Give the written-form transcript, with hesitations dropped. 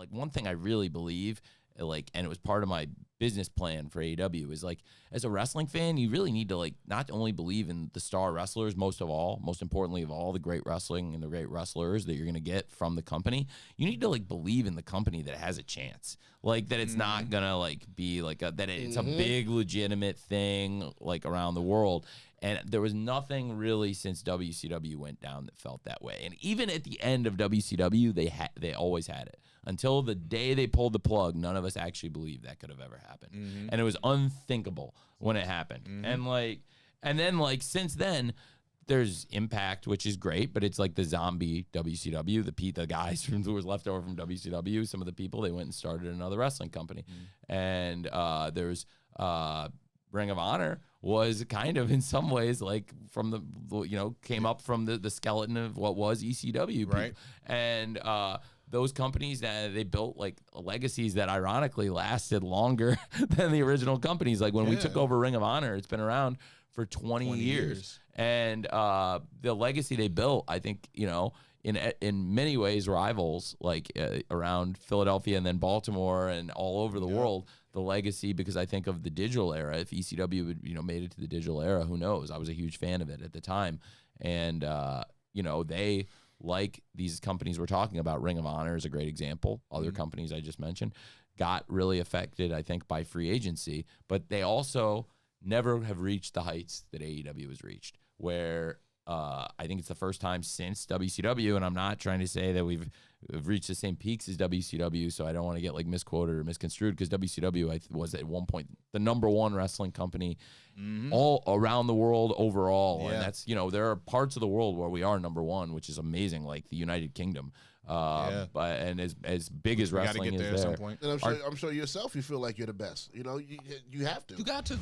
like one thing I really believe, like, and it was part of my business plan for AEW, is like, as a wrestling fan, you really need to like not only believe in the star wrestlers, most importantly of all, the great wrestling and the great wrestlers that you're going to get from the company. You need to like believe in the company that has a chance, like that it's not gonna like be like that it's a big legitimate thing like around the world. And there was nothing really since WCW went down that felt that way. And even at the end of WCW, they always had it. Until the day they pulled the plug, none of us actually believed that could have ever happened. And it was unthinkable when it happened. And then like since then, there's Impact, which is great, but it's like the zombie WCW, the guys who was left over from WCW, some of the people, they went and started another wrestling company. And there's Ring of Honor was kind of in some ways like from the, came up from the skeleton of what was ECW. Right. And those companies that they built like legacies that ironically lasted longer than the original companies. Like when we took over Ring of Honor, it's been around for 20 years. And the legacy they built, I think, in many ways rivals like around Philadelphia and then Baltimore and all over the world, the legacy, because I think of the digital era. If ECW would, made it to the digital era, who knows? I was a huge fan of it at the time. And, they, like these companies we're talking about, Ring of Honor is a great example. Other companies I just mentioned got really affected, I think, by free agency, but they also never have reached the heights that AEW has reached, where I think it's the first time since WCW, and I'm not trying to say that we've reached the same peaks as WCW, so I don't want to get like misquoted or misconstrued, because WCW was at one point the #1 wrestling company all around the world overall. And that's, there are parts of the world where we are #1, which is amazing, like the United Kingdom. But and as big as wrestling is there, and I'm sure yourself you feel like you're the best. You have to. You got to.